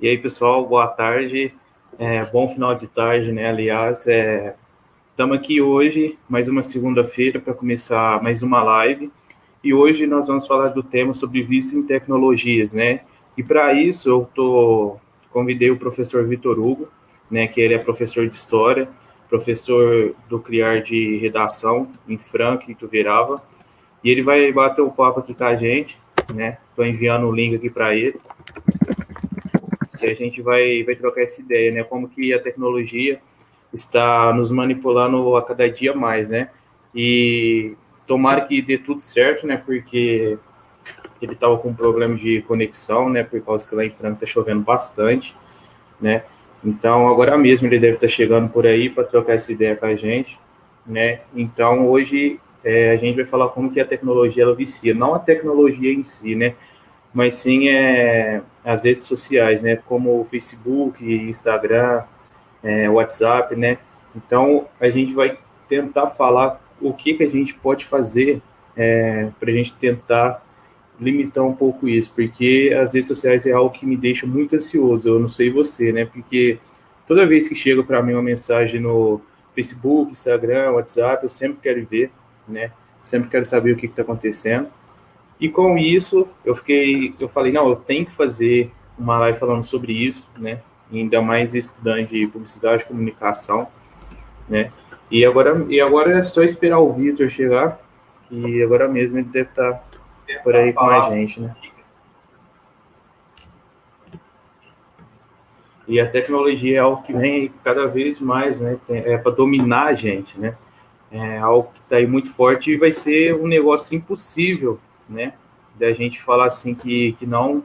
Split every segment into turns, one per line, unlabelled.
E aí, pessoal, boa tarde, bom final de tarde, né? Aliás, estamos aqui hoje, mais uma segunda-feira, para começar mais uma live. E hoje nós vamos falar do tema sobre vício em tecnologias, né? E para isso convidei o professor Vitor Hugo, né? Que ele é professor de História, professor do CRIAR de Redação em Franca, em Ituverava. E ele vai bater o papo aqui com a gente, né? Estou enviando o link aqui para ele que a gente vai trocar essa ideia, né? Como que a tecnologia está nos manipulando a cada dia mais, né? E tomara que dê tudo certo, né? Porque ele estava com um problema de conexão, né? Por causa que lá em Franca está chovendo bastante, né? Então, agora mesmo ele deve estar chegando por aí para trocar essa ideia com a gente, né? Então, hoje a gente vai falar como que a tecnologia ela vicia, não a tecnologia em si, né? Mas sim as redes sociais, né? Como o Facebook, Instagram, WhatsApp, né? Então a gente vai tentar falar o que a gente pode fazer para a gente tentar limitar um pouco isso, porque as redes sociais é algo que me deixa muito ansioso. Eu não sei você, né? Porque toda vez que chega para mim uma mensagem no Facebook, Instagram, WhatsApp, eu sempre quero ver, né? Sempre quero saber o que está acontecendo. E com isso, eu falei, não, eu tenho que fazer uma live falando sobre isso, né? E ainda mais estudante de publicidade e comunicação, né? E agora é só esperar o Vitor chegar, e agora mesmo ele deve estar por aí com a gente, né? E a tecnologia é algo que vem cada vez mais, né? Para dominar a gente, né? É algo que está aí muito forte e vai ser um negócio impossível, né? Da gente falar assim que não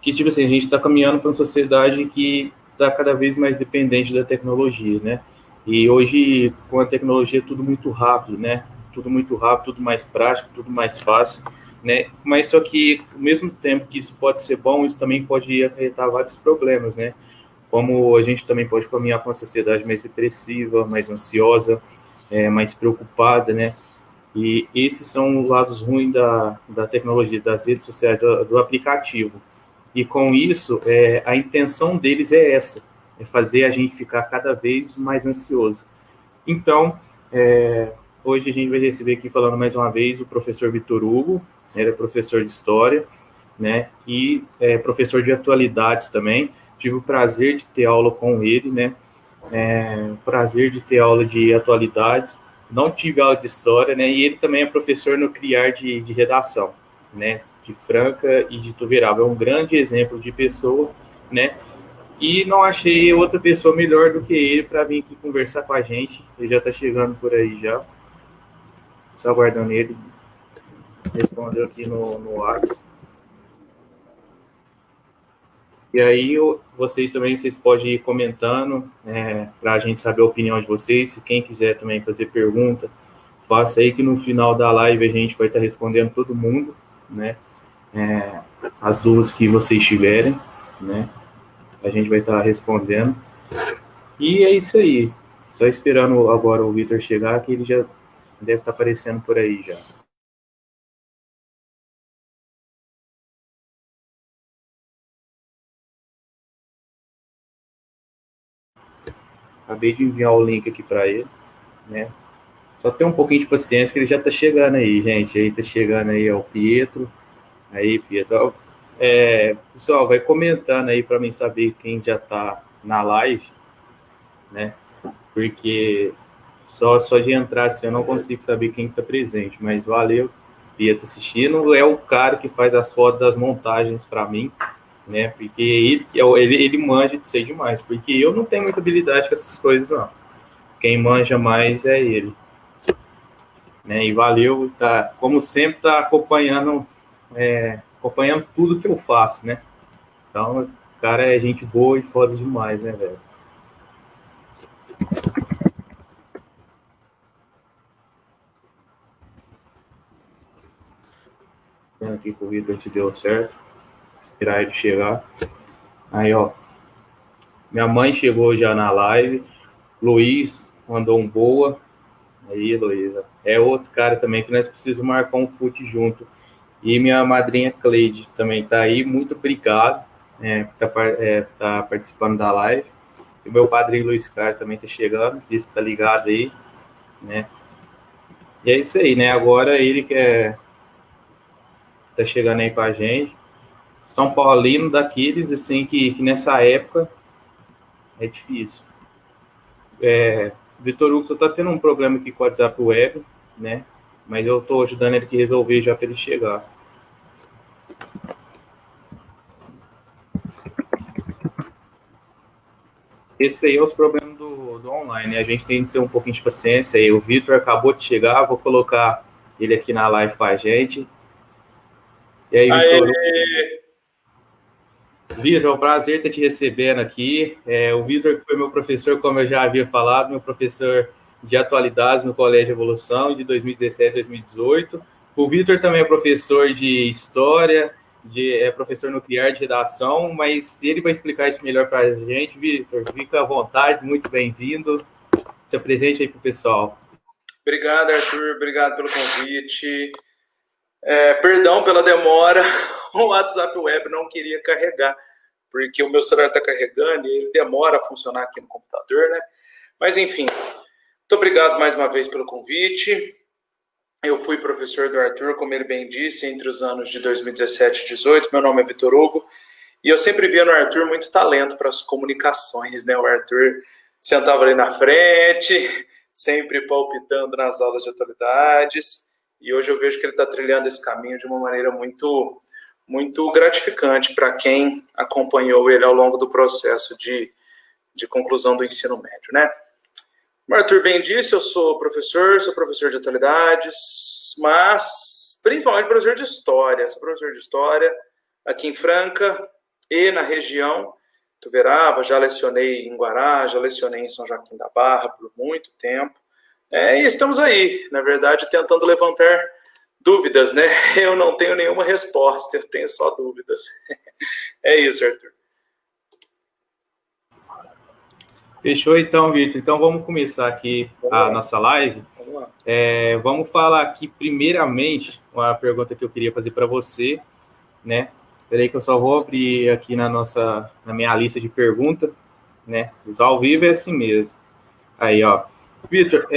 que tipo assim, a gente está caminhando para uma sociedade que está cada vez mais dependente da tecnologia, né? E hoje, com a tecnologia, é tudo muito rápido, né? Tudo muito rápido, tudo mais prático, tudo mais fácil, né? Mas só que, ao mesmo tempo que isso pode ser bom, isso também pode acarretar vários problemas, né? Como a gente também pode caminhar com uma sociedade mais depressiva, mais ansiosa, mais preocupada, né? E esses são os lados ruins da tecnologia, das redes sociais, do aplicativo. E com isso, a intenção deles é essa, é fazer a gente ficar cada vez mais ansioso. Então, hoje a gente vai receber aqui, falando mais uma vez, o professor Vitor Hugo, ele é professor de História, né, e professor de Atualidades também. Tive o prazer de ter aula com ele, né, prazer de ter aula de Atualidades. Não tive aula de História, né, e ele também é professor no CRIAR de Redação, né, de Franca e de Ituverava. É um grande exemplo de pessoa, né, e não achei outra pessoa melhor do que ele para vir aqui conversar com a gente. Ele já está chegando por aí já. Só aguardando ele. Respondeu aqui no WhatsApp. E aí, vocês podem ir comentando, para a gente saber a opinião de vocês. Se quem quiser também fazer pergunta, faça aí que no final da live a gente vai estar respondendo todo mundo, né? É, as dúvidas que vocês tiverem, né? A gente vai estar respondendo. E é isso aí. Só esperando agora o Vitor chegar, que ele já deve estar aparecendo por aí já. Acabei de enviar o link aqui para ele, né? Só tem um pouquinho de paciência que ele já está chegando aí, gente. Aí tá chegando aí é o Pietro. Aí, Pietro. Pessoal, vai comentando aí para mim saber quem já está na live, né? Porque só de entrar assim eu não consigo saber quem está presente. Mas valeu, Pietro assistindo. É o cara que faz as fotos das montagens para mim, né? Porque ele manja de ser demais. Porque eu não tenho muita habilidade com essas coisas, não. Quem manja mais é ele. Né? E valeu, tá, como sempre, tá acompanhando tudo que eu faço, né? Então, o cara é gente boa e foda demais, né, velho? Vendo aqui que o Vitor se deu certo. Esperar ele chegar. Aí, ó. Minha mãe chegou já na live. Luiz mandou um boa. Aí, Luísa. É outro cara também que nós precisamos marcar um fute junto. E minha madrinha Cleide também tá aí. Muito obrigado, que está participando da live. E o meu padrinho Luiz Carlos também está chegando, isso está ligado aí, né? E é isso aí, né? Agora ele que tá chegando aí com a gente. São Paulino daqueles, assim, que nessa época é difícil. Vitor Hugo só tá tendo um problema aqui com o WhatsApp Web, né? Mas eu tô ajudando ele a resolver já para ele chegar. Esse aí é os problemas do online, né? A gente tem que ter um pouquinho de paciência aí. O Vitor acabou de chegar, vou colocar ele aqui na live com a gente. E aí, Vitor? Vitor, é um prazer estar te recebendo aqui. O Vitor, que foi meu professor, como eu já havia falado, meu professor de atualidades no Colégio Evolução de 2017 a 2018. O Vitor também é professor de História, é professor nuclear de redação, mas ele vai explicar isso melhor para a gente. Vitor, fica à vontade, muito bem-vindo. Se apresente aí para o pessoal.
Obrigado, Arthur. Obrigado pelo convite. Perdão pela demora. O WhatsApp Web não queria carregar, porque o meu celular está carregando e ele demora a funcionar aqui no computador, né? Mas, enfim, muito obrigado mais uma vez pelo convite. Eu fui professor do Arthur, como ele bem disse, entre os anos de 2017 e 2018. Meu nome é Vitor Hugo e eu sempre via no Arthur muito talento para as comunicações, né? O Arthur sentava ali na frente, sempre palpitando nas aulas de atualidades. E hoje eu vejo que ele está trilhando esse caminho de uma maneira muito, muito gratificante para quem acompanhou ele ao longo do processo de conclusão do ensino médio, né? Como o Arthur bem disse, eu sou professor de atualidades, mas principalmente professor de história. Sou professor de história aqui em Franca e na região Tuverava, já lecionei em Guará, já lecionei em São Joaquim da Barra por muito tempo. E estamos aí, na verdade, tentando levantar dúvidas, né? Eu não tenho nenhuma resposta, eu tenho só dúvidas. É isso, Arthur.
Fechou então, Vitor. Então vamos começar aqui a nossa live. Vamos lá. Vamos falar aqui primeiramente uma pergunta que eu queria fazer para você, né? Peraí que eu só vou abrir aqui na minha lista de perguntas, né? Ao vivo é assim mesmo. Aí, ó. Vitor,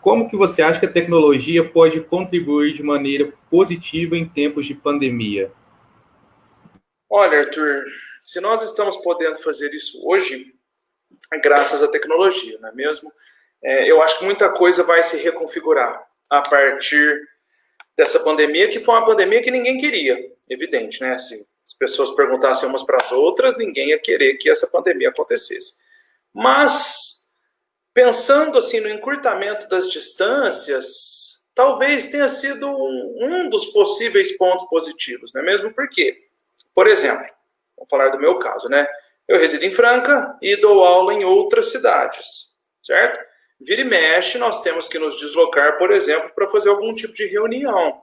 como que você acha que a tecnologia pode contribuir de maneira positiva em tempos de pandemia?
Olha, Arthur, se nós estamos podendo fazer isso hoje, é graças à tecnologia, não é mesmo? Eu acho que muita coisa vai se reconfigurar a partir dessa pandemia, que foi uma pandemia que ninguém queria, evidente, né? Se as pessoas perguntassem umas para as outras, ninguém ia querer que essa pandemia acontecesse. Mas, pensando assim no encurtamento das distâncias, talvez tenha sido um dos possíveis pontos positivos, não é mesmo? Por quê? Por exemplo, vamos falar do meu caso, né? Eu resido em Franca e dou aula em outras cidades, certo? Vira e mexe, nós temos que nos deslocar, por exemplo, para fazer algum tipo de reunião.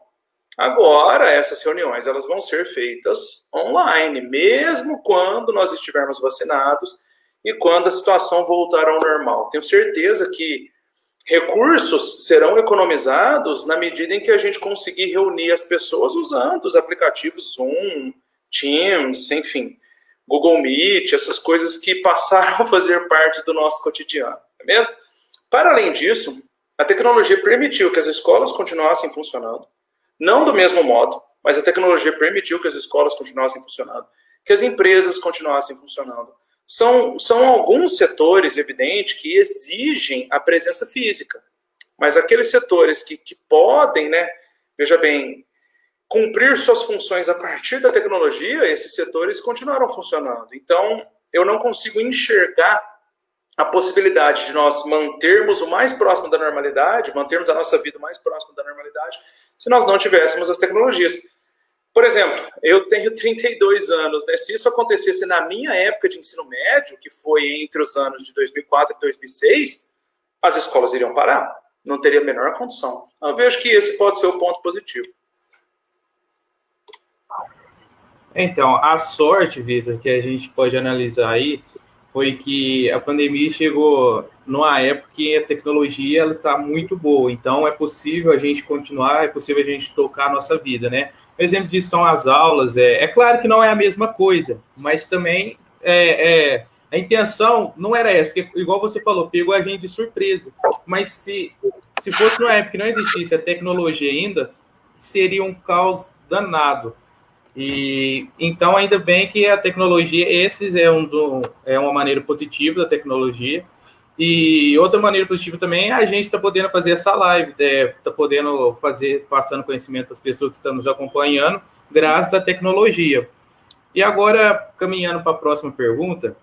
Agora, essas reuniões elas vão ser feitas online, mesmo quando nós estivermos vacinados e quando a situação voltar ao normal. Tenho certeza que recursos serão economizados na medida em que a gente conseguir reunir as pessoas usando os aplicativos Zoom, Teams, enfim, Google Meet, essas coisas que passaram a fazer parte do nosso cotidiano, não é mesmo? Para além disso, a tecnologia permitiu que as escolas continuassem funcionando, não do mesmo modo, mas a tecnologia permitiu que as escolas continuassem funcionando, que as empresas continuassem funcionando. São alguns setores, evidente, que exigem a presença física, mas aqueles setores que podem, né, veja bem, cumprir suas funções a partir da tecnologia, esses setores continuaram funcionando. Então, eu não consigo enxergar a possibilidade de nós mantermos o mais próximo da normalidade, mantermos a nossa vida o mais próximo da normalidade, se nós não tivéssemos as tecnologias. Por exemplo, eu tenho 32 anos, né? Se isso acontecesse na minha época de ensino médio, que foi entre os anos de 2004 e 2006, as escolas iriam parar, não teria a menor condição. Eu vejo que esse pode ser o ponto positivo.
Então, a sorte, Vitor, que a gente pode analisar aí, foi que a pandemia chegou numa época que a tecnologia está muito boa. Então, é possível a gente continuar, é possível a gente tocar a nossa vida, né? exemplo disso são as aulas. É claro que não é a mesma coisa, mas também a intenção não era essa, porque, igual você falou, pegou a gente de surpresa. Mas se fosse numa época que não existisse a tecnologia ainda, seria um caos danado. E então, ainda bem que a tecnologia, é uma maneira positiva da tecnologia. E outra maneira positiva também é a gente está podendo fazer essa live, está podendo fazer, passando conhecimento às pessoas que estão nos acompanhando, graças à tecnologia. E agora, caminhando para a próxima pergunta,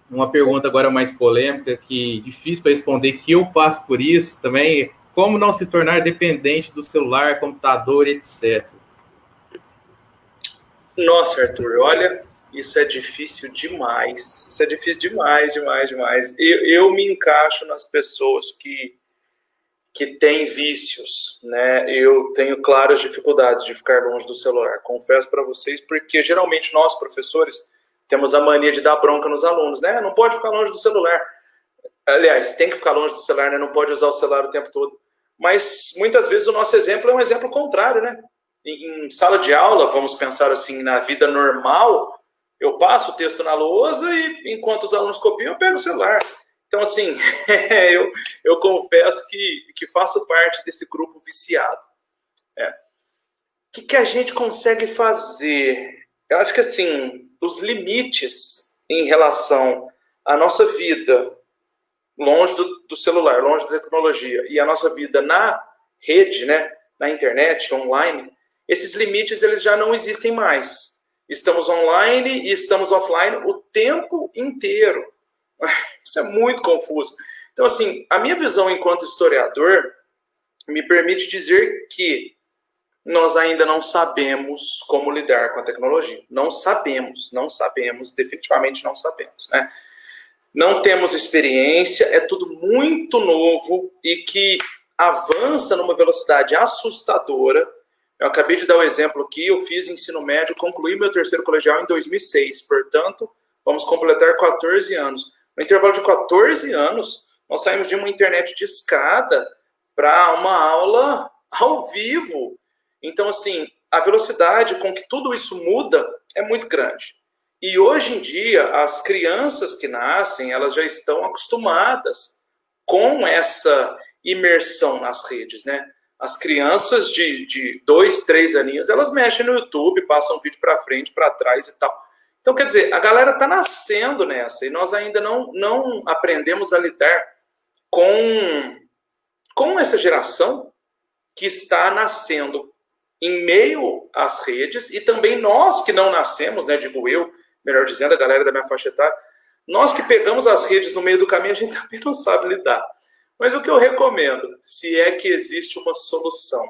uma pergunta agora mais polêmica, que difícil para responder, que eu passo por isso também, como não se tornar dependente do celular, computador, etc.
Nossa, Arthur, olha, isso é difícil demais. Isso é difícil demais, demais, demais. Eu me encaixo nas pessoas que têm vícios, né? Eu tenho claras dificuldades de ficar longe do celular, confesso para vocês, porque geralmente nós, professores, temos a mania de dar bronca nos alunos, né? Não pode ficar longe do celular. Aliás, tem que ficar longe do celular, né? Não pode usar o celular o tempo todo. Mas muitas vezes o nosso exemplo é um exemplo contrário, né? Em sala de aula, vamos pensar assim, na vida normal, eu passo o texto na lousa e enquanto os alunos copiam, eu pego o celular. Então, assim, eu confesso que faço parte desse grupo viciado. O que a gente consegue fazer? Eu acho que, assim, os limites em relação à nossa vida longe do celular, longe da tecnologia, e a nossa vida na rede, né, na internet, online, esses limites eles já não existem mais. Estamos online e estamos offline o tempo inteiro. Isso é muito confuso. Então, assim, a minha visão enquanto historiador me permite dizer que nós ainda não sabemos como lidar com a tecnologia. Não sabemos, definitivamente não sabemos, né? Não temos experiência, é tudo muito novo e que avança numa velocidade assustadora. Eu acabei de dar o exemplo aqui, eu fiz ensino médio, concluí meu terceiro colegial em 2006, portanto, vamos completar 14 anos. No intervalo de 14 anos, nós saímos de uma internet discada para uma aula ao vivo. Então, assim, a velocidade com que tudo isso muda é muito grande. E hoje em dia, as crianças que nascem, elas já estão acostumadas com essa imersão nas redes, né? As crianças de 2, 3 aninhos, elas mexem no YouTube, passam vídeo para frente, para trás e tal. Então, quer dizer, a galera está nascendo nessa e nós ainda não aprendemos a lidar com essa geração que está nascendo em meio às redes e também nós que não nascemos, né, digo eu, melhor dizendo, a galera da minha faixa etária, nós que pegamos as redes no meio do caminho, a gente também não sabe lidar. Mas o que eu recomendo, se é que existe uma solução,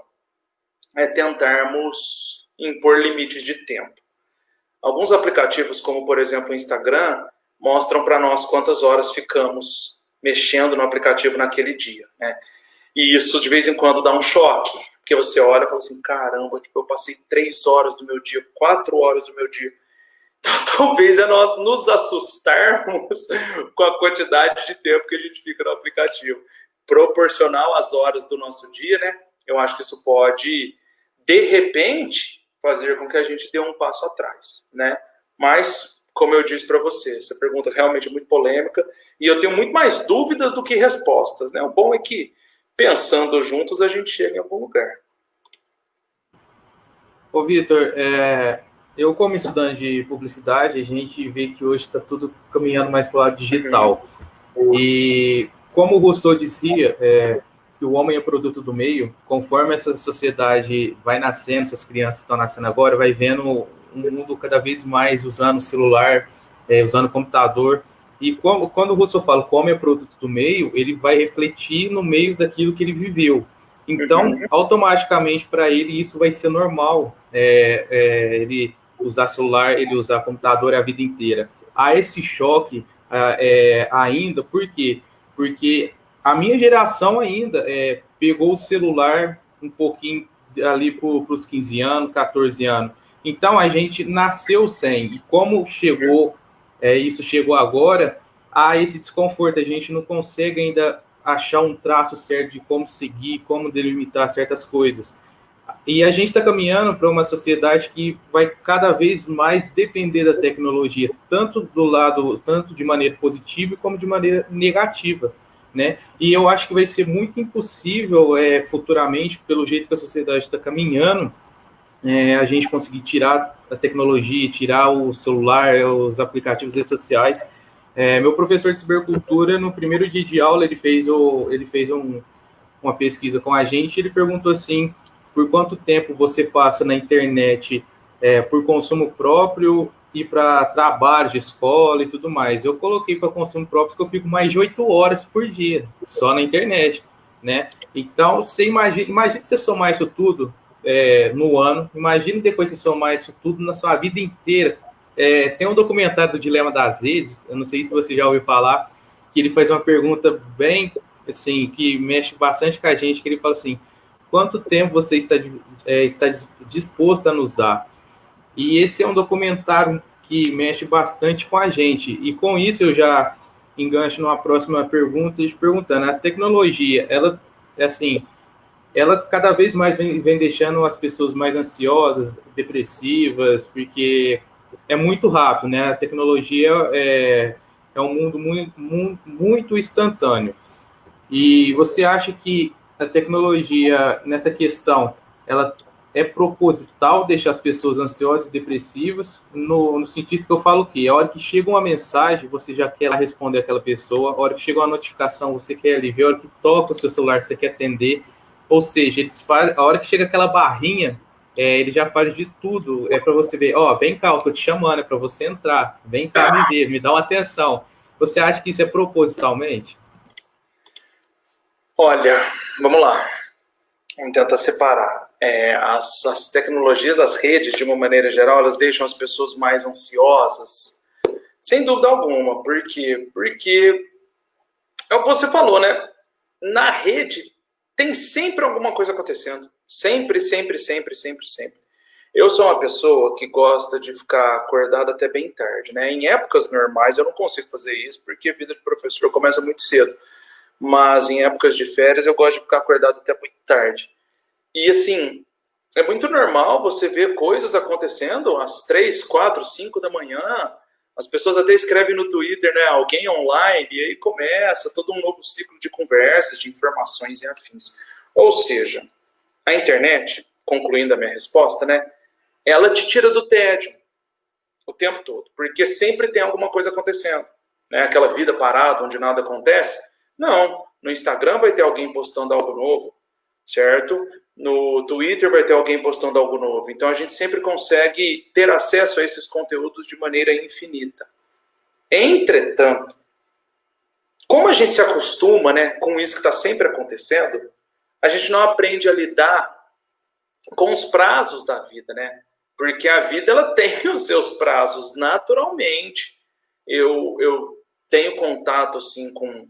é tentarmos impor limites de tempo. Alguns aplicativos, como por exemplo o Instagram, mostram para nós quantas horas ficamos mexendo no aplicativo naquele dia, né? E isso de vez em quando dá um choque, porque você olha e fala assim, caramba, tipo, eu passei 3 horas do meu dia, 4 horas do meu dia. Então, talvez é nós nos assustarmos com a quantidade de tempo que a gente fica no aplicativo. Proporcional às horas do nosso dia, né? Eu acho que isso pode, de repente, fazer com que a gente dê um passo atrás, né? Mas, como eu disse para você, essa pergunta realmente é muito polêmica e eu tenho muito mais dúvidas do que respostas, né? O bom é que, pensando juntos, a gente chega em algum lugar.
Ô, Vitor, eu como estudante de publicidade, a gente vê que hoje está tudo caminhando mais para o lado digital. E como o Rousseau dizia, que o homem é produto do meio, conforme essa sociedade vai nascendo, essas crianças estão nascendo agora, vai vendo um mundo cada vez mais usando celular, usando computador. E quando o Rousseau fala que o homem é produto do meio, ele vai refletir no meio daquilo que ele viveu. Então, automaticamente, para ele, isso vai ser normal. Ele usar celular, ele usar computador a vida inteira. Há esse choque ainda, por quê? Porque a minha geração ainda pegou o celular um pouquinho ali para os 15 anos, 14 anos. Então, a gente nasceu sem. E como isso chegou agora, há esse desconforto. A gente não consegue ainda achar um traço certo de como seguir, como delimitar certas coisas. E a gente está caminhando para uma sociedade que vai cada vez mais depender da tecnologia, tanto de maneira positiva como de maneira negativa, né? E eu acho que vai ser muito impossível futuramente, pelo jeito que a sociedade está caminhando, a gente conseguir tirar a tecnologia, tirar o celular, os aplicativos redes sociais. Meu professor de cibercultura, no primeiro dia de aula, ele fez uma pesquisa com a gente, ele perguntou assim, por quanto tempo você passa na internet por consumo próprio e para trabalho de escola e tudo mais. Eu coloquei para consumo próprio porque eu fico mais de 8 horas por dia, só na internet, né? Então, você imagina você somar isso tudo no ano, imagine depois você somar isso tudo na sua vida inteira. Tem um documentário do Dilema das Redes, eu não sei se você já ouviu falar, que ele faz uma pergunta bem assim, que mexe bastante com a gente, que ele fala assim, quanto tempo você está disposto a nos dar? E esse é um documentário que mexe bastante com a gente. E com isso eu já engancho numa próxima pergunta, te perguntando, a tecnologia, ela, assim, ela cada vez mais vem deixando as pessoas mais ansiosas, depressivas, porque é muito rápido, né? A tecnologia é um mundo muito instantâneo. E você acha que a tecnologia, nessa questão, ela é proposital deixar as pessoas ansiosas e depressivas, no sentido que eu falo que a hora que chega uma mensagem, você já quer responder aquela pessoa, a hora que chega uma notificação, você quer aliviar, a hora que toca o seu celular, você quer atender, ou seja, a hora que chega aquela barrinha, ele já faz de tudo, para você ver, vem cá, eu tô te chamando, é para você entrar, vem cá me ver, me dá uma atenção. Você acha que isso é propositalmente?
Olha, vamos lá. Vamos tentar separar. As tecnologias, as redes, de uma maneira geral, elas deixam as pessoas mais ansiosas. Sem dúvida alguma. Por quê? Porque é o que você falou, né? Na rede tem sempre alguma coisa acontecendo. Sempre, sempre, sempre, sempre, sempre. Eu sou uma pessoa que gosta de ficar acordada até bem tarde, né? Em épocas normais eu não consigo fazer isso, porque a vida de professor começa muito cedo. Mas em épocas de férias eu gosto de ficar acordado até muito tarde. E assim, é muito normal você ver coisas acontecendo às 3, 4, 5 da manhã. As pessoas até escrevem no Twitter, né? Alguém online, e aí começa todo um novo ciclo de conversas, de informações e afins. Ou seja, a internet, concluindo a minha resposta, né? Ela te tira do tédio o tempo todo, porque sempre tem alguma coisa acontecendo. Né? Aquela vida parada onde nada acontece. Não, no Instagram vai ter alguém postando algo novo, certo? No Twitter vai ter alguém postando algo novo. Então a gente sempre consegue ter acesso a esses conteúdos de maneira infinita. Entretanto, como a gente se acostuma, né, com isso que está sempre acontecendo, a gente não aprende a lidar com os prazos da vida, né? Porque a vida ela tem os seus prazos naturalmente. Eu tenho contato assim com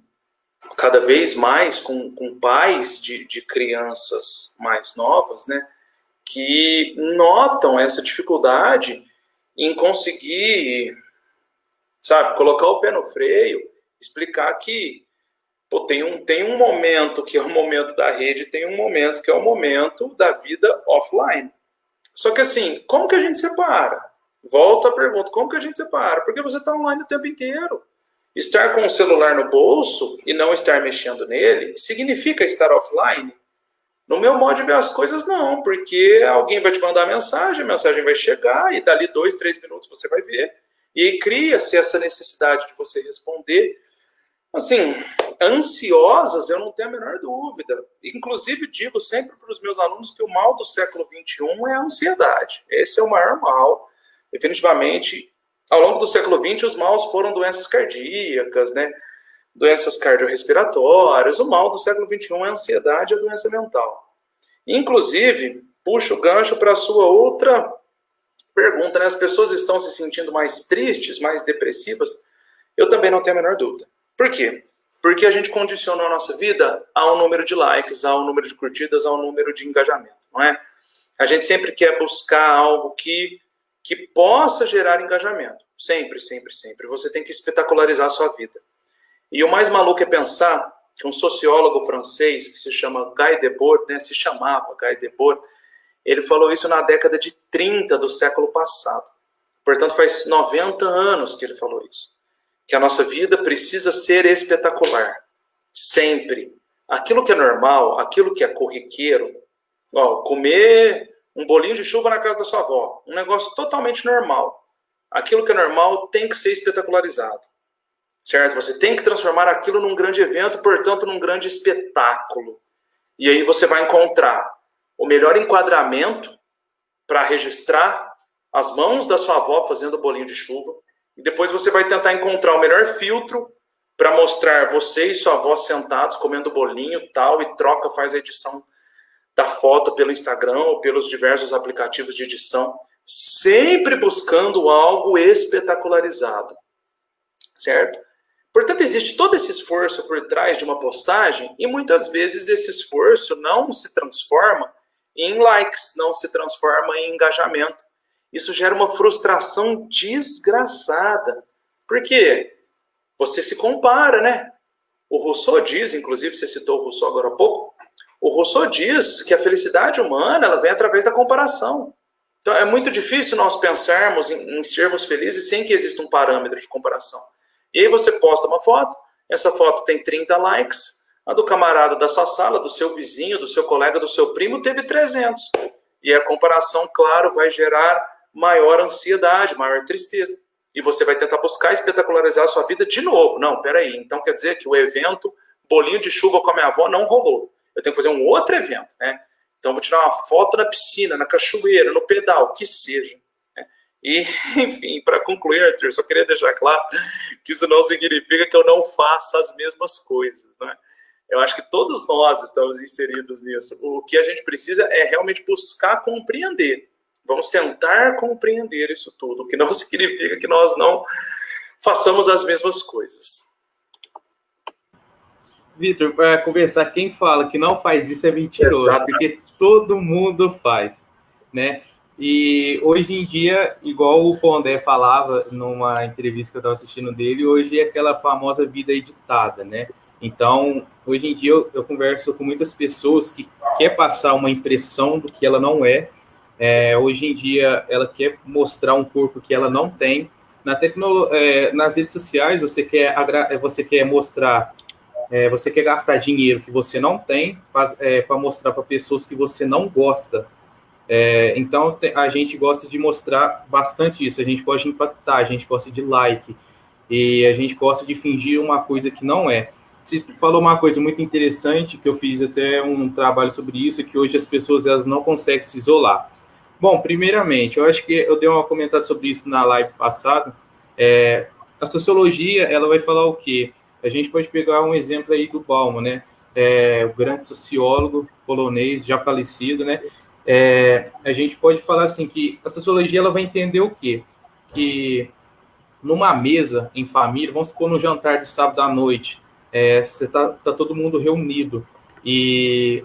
cada vez mais com pais de crianças mais novas, né, que notam essa dificuldade em conseguir, sabe, colocar o pé no freio, explicar que tem um momento que é o momento da rede, tem um momento que é o momento da vida offline. Só que assim, como que a gente separa? Volto à pergunta, como que a gente separa? Porque você está online o tempo inteiro. Estar com o celular no bolso e não estar mexendo nele significa estar offline? No meu modo de ver as coisas, não, porque alguém vai te mandar a mensagem vai chegar e dali 2, 3 minutos você vai ver. E aí cria-se essa necessidade de você responder. Assim, ansiosas, eu não tenho a menor dúvida. Inclusive, digo sempre para os meus alunos que o mal do século XXI é a ansiedade. Esse é o maior mal. Definitivamente, ao longo do século XX, os maus foram doenças cardíacas, né? Doenças cardiorrespiratórias. O mal do século XXI é a ansiedade e a doença mental. Inclusive, puxo o gancho para a sua outra pergunta, né? As pessoas estão se sentindo mais tristes, mais depressivas? Eu também não tenho a menor dúvida. Por quê? Porque a gente condicionou a nossa vida a um número de likes, a um número de curtidas, a um número de engajamento, não é? A gente sempre quer buscar algo que possa gerar engajamento. Sempre, sempre, sempre. Você tem que espetacularizar a sua vida. E o mais maluco é pensar que um sociólogo francês que se chama Guy Debord, né, se chamava Guy Debord, Ele falou isso na década de 30 do século passado. Portanto, faz 90 anos que ele falou isso. Que a nossa vida precisa ser espetacular. Sempre. Aquilo que é normal, aquilo que é corriqueiro, comer um bolinho de chuva na casa da sua avó, um negócio totalmente normal. Aquilo que é normal tem que ser espetacularizado. Certo? Você tem que transformar aquilo num grande evento, portanto, num grande espetáculo. E aí você vai encontrar o melhor enquadramento para registrar as mãos da sua avó fazendo bolinho de chuva. E depois você vai tentar encontrar o melhor filtro para mostrar você e sua avó sentados comendo bolinho e tal, e troca, faz a edição da foto pelo Instagram ou pelos diversos aplicativos de edição, sempre buscando algo espetacularizado. Certo? Portanto, existe todo esse esforço por trás de uma postagem e muitas vezes esse esforço não se transforma em likes, não se transforma em engajamento. Isso gera uma frustração desgraçada. Por quê? Você se compara, né? O Rousseau diz, inclusive você citou o Rousseau agora há pouco, o Rousseau diz que a felicidade humana ela vem através da comparação. Então é muito difícil nós pensarmos em sermos felizes sem que exista um parâmetro de comparação. E aí você posta uma foto, essa foto tem 30 likes, a do camarada da sua sala, do seu vizinho, do seu colega, do seu primo, teve 300. E a comparação, claro, vai gerar maior ansiedade, maior tristeza. E você vai tentar buscar espetacularizar a sua vida de novo. Não, peraí, então quer dizer que o evento bolinho de chuva com a minha avó não rolou. Eu tenho que fazer um outro evento, né? Então eu vou tirar uma foto na piscina, na cachoeira, no pedal, que seja. E, enfim, para concluir, Arthur, só queria deixar claro que isso não significa que eu não faça as mesmas coisas, né? Eu acho que todos nós estamos inseridos nisso. O que a gente precisa é realmente buscar compreender. Vamos tentar compreender isso tudo, o que não significa que nós não façamos as mesmas coisas.
Vitor, para conversar, quem fala que não faz isso é mentiroso, porque todo mundo faz, né? E hoje em dia, igual o Pondé falava numa entrevista que eu estava assistindo dele, hoje é aquela famosa vida editada, né? Então, hoje em dia eu converso com muitas pessoas que quer passar uma impressão do que ela não é. Hoje em dia ela quer mostrar um corpo que ela não tem. Nas redes sociais você quer mostrar, você quer gastar dinheiro que você não tem para mostrar para pessoas que você não gosta. Então a gente gosta de mostrar bastante isso, a gente gosta de impactar, a gente gosta de like, e a gente gosta de fingir uma coisa que não é. Você falou uma coisa muito interessante, que eu fiz até um trabalho sobre isso, que hoje as pessoas elas não conseguem se isolar. Bom, primeiramente, eu acho que eu dei uma comentada sobre isso na live passada. A sociologia, ela vai falar o quê? A gente pode pegar um exemplo aí do Bauman, né? O grande sociólogo polonês, já falecido, né? A gente pode falar assim que a sociologia ela vai entender o quê? Que numa mesa em família, vamos supor no jantar de sábado à noite, você tá todo mundo reunido e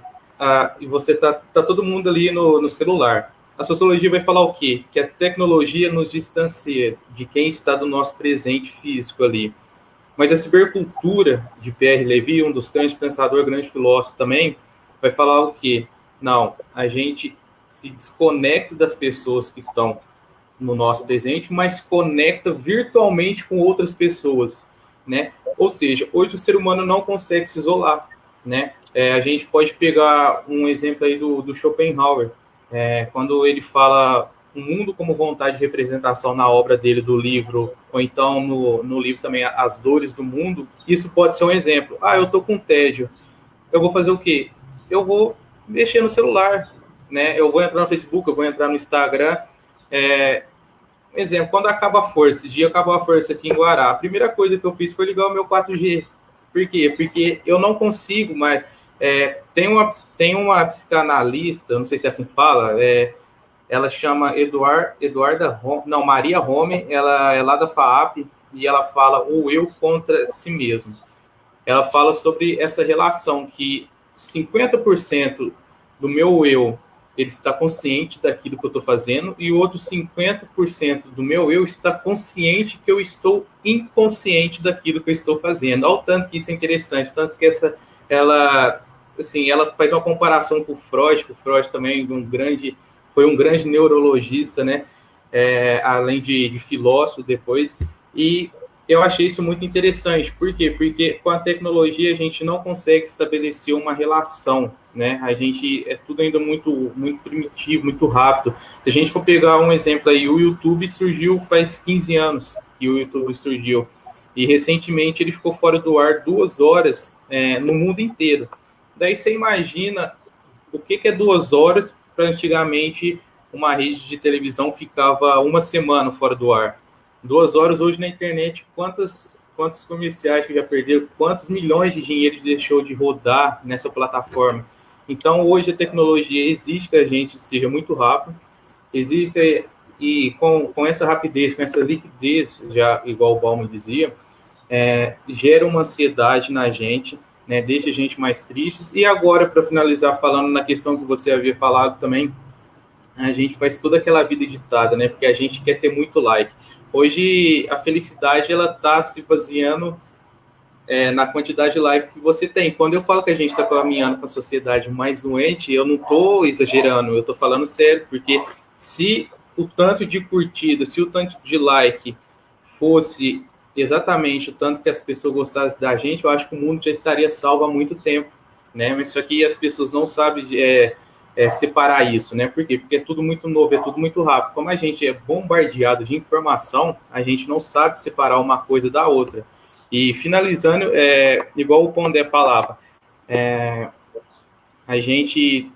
você tá todo mundo ali no celular. A sociologia vai falar o quê? Que a tecnologia nos distancia de quem está do nosso presente físico ali. Mas a cibercultura de Pierre Levy, um dos grandes pensadores, grandes filósofos também, vai falar o quê? Não, a gente se desconecta das pessoas que estão no nosso presente, mas conecta virtualmente com outras pessoas, né? Ou seja, hoje o ser humano não consegue se isolar, né? A gente pode pegar um exemplo aí do Schopenhauer, quando ele fala o mundo como vontade de representação na obra dele do livro, ou então no livro também As Dores do Mundo, isso pode ser um exemplo. Eu tô com tédio, eu vou fazer o quê? Eu vou mexer no celular, né? Eu vou entrar no Facebook, eu vou entrar no Instagram. Um exemplo, quando acaba a força, esse dia acabou a força aqui em Guará, a primeira coisa que eu fiz foi ligar o meu 4G. Por quê? Porque eu não consigo mais... tem uma psicanalista, não sei se é assim que fala, ela chama Maria Rome, ela é lá da FAAP, e ela fala o eu contra si mesmo. Ela fala sobre essa relação que 50% do meu eu ele está consciente daquilo que eu estou fazendo, e o outro 50% do meu eu está consciente que eu estou inconsciente daquilo que eu estou fazendo. Olha o tanto que isso é interessante, tanto que ela faz uma comparação com o Freud também, um grande foi um grande neurologista, né? Além de filósofo depois, e eu achei isso muito interessante. Por quê? Porque com a tecnologia a gente não consegue estabelecer uma relação, né? A gente é tudo ainda muito, muito primitivo, muito rápido. Se a gente for pegar um exemplo aí, o YouTube surgiu faz 15 anos que o YouTube surgiu. E recentemente ele ficou fora do ar 2 horas no mundo inteiro. Daí você imagina o que é 2 horas para antigamente uma rede de televisão ficava uma semana fora do ar. 2 horas hoje na internet, quantos comerciais que já perderam, quantos milhões de dinheiro deixou de rodar nessa plataforma. Então hoje a tecnologia exige que a gente seja muito rápido, exige e com essa rapidez, com essa liquidez, já igual o Bauman dizia, gera uma ansiedade na gente, né, deixa a gente mais tristes. E agora, para finalizar, falando na questão que você havia falado também, a gente faz toda aquela vida editada, né, porque a gente quer ter muito like. Hoje, a felicidade, ela está se baseando na quantidade de like que você tem. Quando eu falo que a gente está caminhando para a sociedade mais doente, eu não estou exagerando, eu estou falando sério, porque se o tanto de curtida, se o tanto de like fosse exatamente o tanto que as pessoas gostassem da gente, eu acho que o mundo já estaria salvo há muito tempo, né? Mas só que as pessoas não sabem separar isso, né? Por quê? Porque é tudo muito novo, é tudo muito rápido. Como a gente é bombardeado de informação, a gente não sabe separar uma coisa da outra. E finalizando, igual o Pondé falava, a gente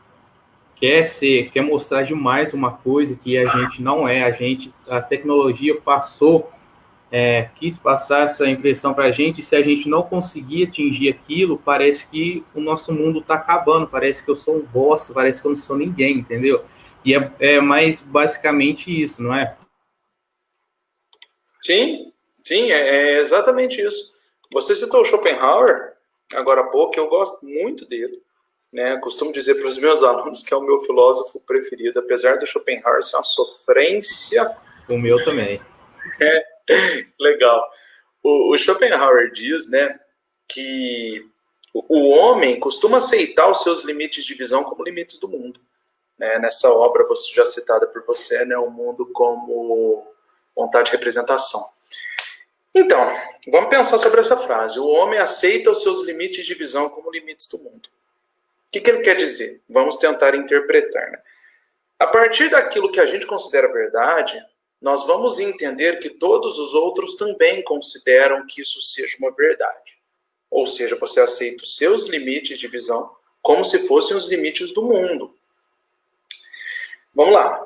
quer mostrar demais uma coisa que a gente não é. A tecnologia quis passar essa impressão para a gente. Se a gente não conseguir atingir aquilo, parece que o nosso mundo está acabando, parece que eu sou um bosta, parece que eu não sou ninguém, entendeu? E é mais basicamente isso, não é?
Sim, sim, é exatamente isso. Você citou o Schopenhauer agora há pouco, eu gosto muito dele. Né? Costumo dizer para os meus alunos que é o meu filósofo preferido, apesar do Schopenhauer ser uma sofrência.
O meu também.
Legal. O Schopenhauer diz, né, que o homem costuma aceitar os seus limites de visão como limites do mundo. Né? Nessa obra já citada por você, né, o mundo como vontade de representação. Então, vamos pensar sobre essa frase. O homem aceita os seus limites de visão como limites do mundo. O que ele quer dizer? Vamos tentar interpretar. Né? A partir daquilo que a gente considera verdade, nós vamos entender que todos os outros também consideram que isso seja uma verdade. Ou seja, você aceita os seus limites de visão como se fossem os limites do mundo. Vamos lá.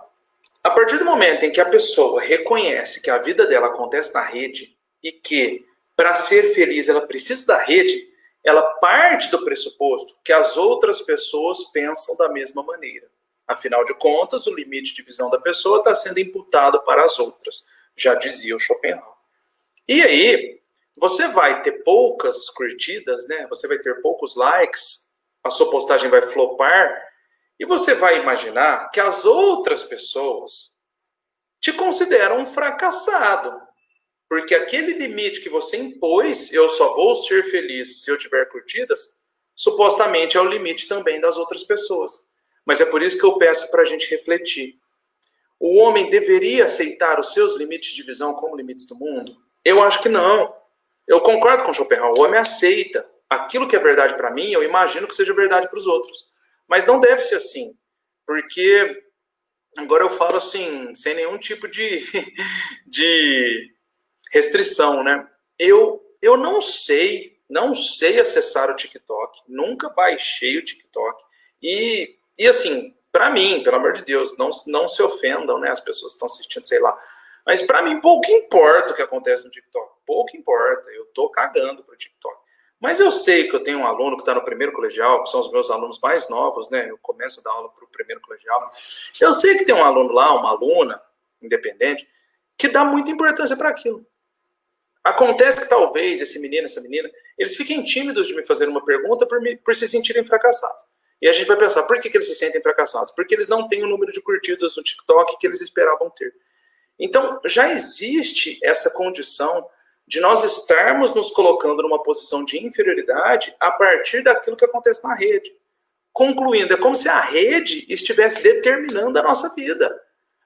A partir do momento em que a pessoa reconhece que a vida dela acontece na rede e que, para ser feliz, ela precisa da rede, ela parte do pressuposto que as outras pessoas pensam da mesma maneira. Afinal de contas, o limite de visão da pessoa está sendo imputado para as outras, já dizia o Schopenhauer. E aí, você vai ter poucas curtidas, né? Você vai ter poucos likes, a sua postagem vai flopar, e você vai imaginar que as outras pessoas te consideram um fracassado. Porque aquele limite que você impôs, eu só vou ser feliz se eu tiver curtidas, supostamente é o limite também das outras pessoas. Mas é por isso que eu peço para a gente refletir. O homem deveria aceitar os seus limites de visão como limites do mundo? Eu acho que não. Eu concordo com Schopenhauer. O homem aceita. Aquilo que é verdade para mim, eu imagino que seja verdade para os outros. Mas não deve ser assim. Porque, agora eu falo assim, sem nenhum tipo de restrição, né? Eu não sei acessar o TikTok, nunca baixei o TikTok e assim, para mim, pelo amor de Deus, não se ofendam, né? As pessoas estão assistindo, sei lá, mas para mim pouco importa o que acontece no TikTok, pouco importa, eu tô cagando pro TikTok. Mas eu sei que eu tenho um aluno que está no primeiro colegial, que são os meus alunos mais novos, né? Eu começo a dar aula pro primeiro colegial. Eu sei que tem um aluno lá, uma aluna independente, que dá muita importância para aquilo. Acontece que talvez esse menino, essa menina, eles fiquem tímidos de me fazer uma pergunta por se sentirem fracassados. E a gente vai pensar, por que eles se sentem fracassados? Porque eles não têm o número de curtidas no TikTok que eles esperavam ter. Então, já existe essa condição de nós estarmos nos colocando numa posição de inferioridade a partir daquilo que acontece na rede. concluindo, é como se a rede estivesse determinando a nossa vida.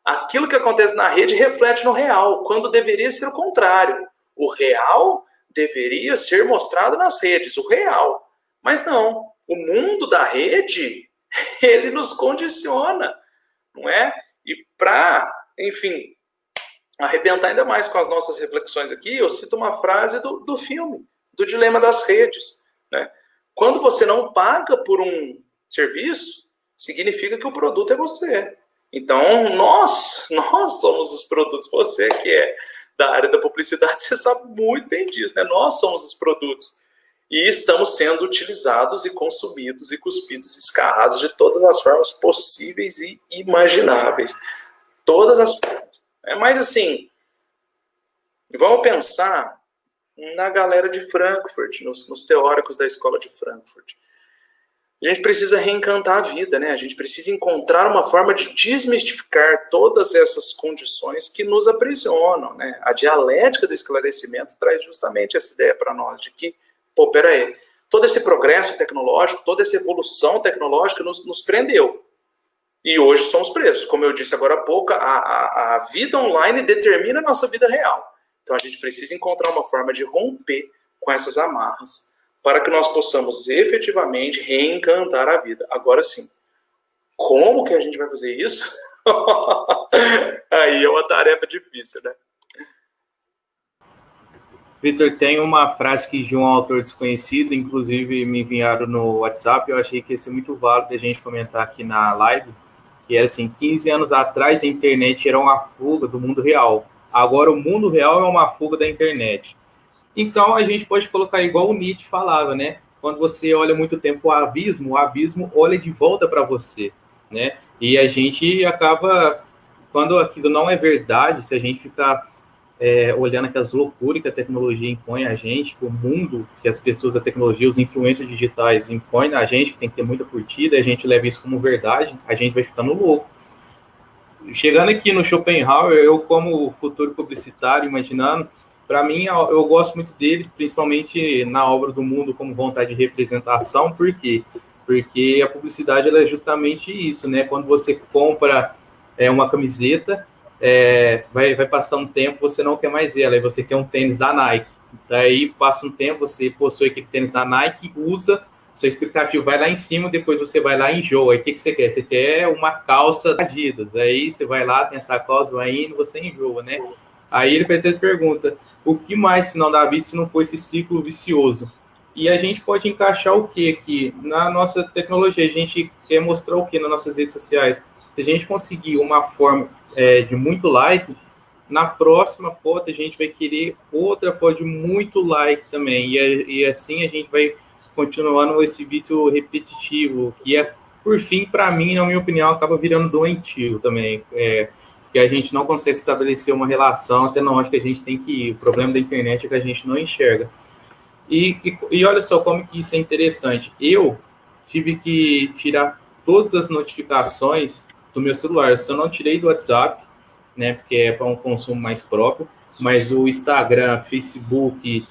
Aquilo que acontece na rede reflete no real, quando deveria ser o contrário. O real deveria ser mostrado nas redes, o real. Mas não, o mundo da rede, ele nos condiciona, não é? E para, enfim, arrebentar ainda mais com as nossas reflexões aqui, eu cito uma frase do filme, do Dilema das Redes, né? Quando você não paga por um serviço, significa que o produto é você. Então, nós somos os produtos. Você que é da área da publicidade, você sabe muito bem disso, né? Nós somos os produtos. E estamos sendo utilizados e consumidos e cuspidos, escarrados de todas as formas possíveis e imagináveis. Todas as formas. Mas assim, vamos pensar na galera de Frankfurt, nos teóricos da escola de Frankfurt. A gente precisa reencantar a vida, né? A gente precisa encontrar uma forma de desmistificar todas essas condições que nos aprisionam, né? A dialética do esclarecimento traz justamente essa ideia para nós de que, pô, peraí, todo esse progresso tecnológico, toda essa evolução tecnológica nos prendeu. E hoje somos presos. Como eu disse agora há pouco, a vida online determina a nossa vida real. Então a gente precisa encontrar uma forma de romper com essas amarras para que nós possamos efetivamente reencantar a vida. Agora sim, como que a gente vai fazer isso? Aí é uma tarefa difícil, né?
Vitor, tem uma frase que de um autor desconhecido, inclusive me enviaram no WhatsApp, eu achei que ia ser muito válido a gente comentar aqui na live, que era assim, 15 anos atrás a internet era uma fuga do mundo real. Agora o mundo real é uma fuga da internet. Então a gente pode colocar igual o Nietzsche falava, né? Quando você olha muito tempo o abismo olha de volta para você, né? E a gente acaba, quando aquilo não é verdade, se a gente ficar olhando aquelas loucuras que a tecnologia impõe a gente, que o mundo, que as pessoas da tecnologia, os influencers digitais impõem na gente, que tem que ter muita curtida, a gente leva isso como verdade, a gente vai ficando louco. Chegando aqui no Schopenhauer, eu como futuro publicitário, imaginando, para mim, eu gosto muito dele, principalmente na obra do Mundo como Vontade de Representação. Por quê? Porque a publicidade ela é justamente isso, né? Quando você compra uma camiseta, vai passar um tempo, você não quer mais ela, aí você quer um tênis da Nike. Daí passa um tempo, você possui aquele tênis da Nike, usa, seu expectativo vai lá em cima, depois você vai lá e enjoa. Aí o que você quer? Você quer uma calça da Adidas. Aí você vai lá, tem essa calça, vai indo, você enjoa, né? Aí ele até pergunta, o que mais se não dá vida se não for esse ciclo vicioso? E a gente pode encaixar o que aqui? Na nossa tecnologia, a gente quer mostrar o que nas nossas redes sociais? Se a gente conseguir uma forma de muito like, na próxima foto a gente vai querer outra foto de muito like também. E assim a gente vai continuando esse vício repetitivo, que por fim, para mim, na minha opinião, acaba virando doentio também. Que a gente não consegue estabelecer uma relação até na hora que a gente tem que ir. O problema da internet é que a gente não enxerga. E olha só como que isso é interessante. Eu tive que tirar todas as notificações do meu celular. Eu só não tirei do WhatsApp, né, porque é para um consumo mais próprio, mas o Instagram, Facebook,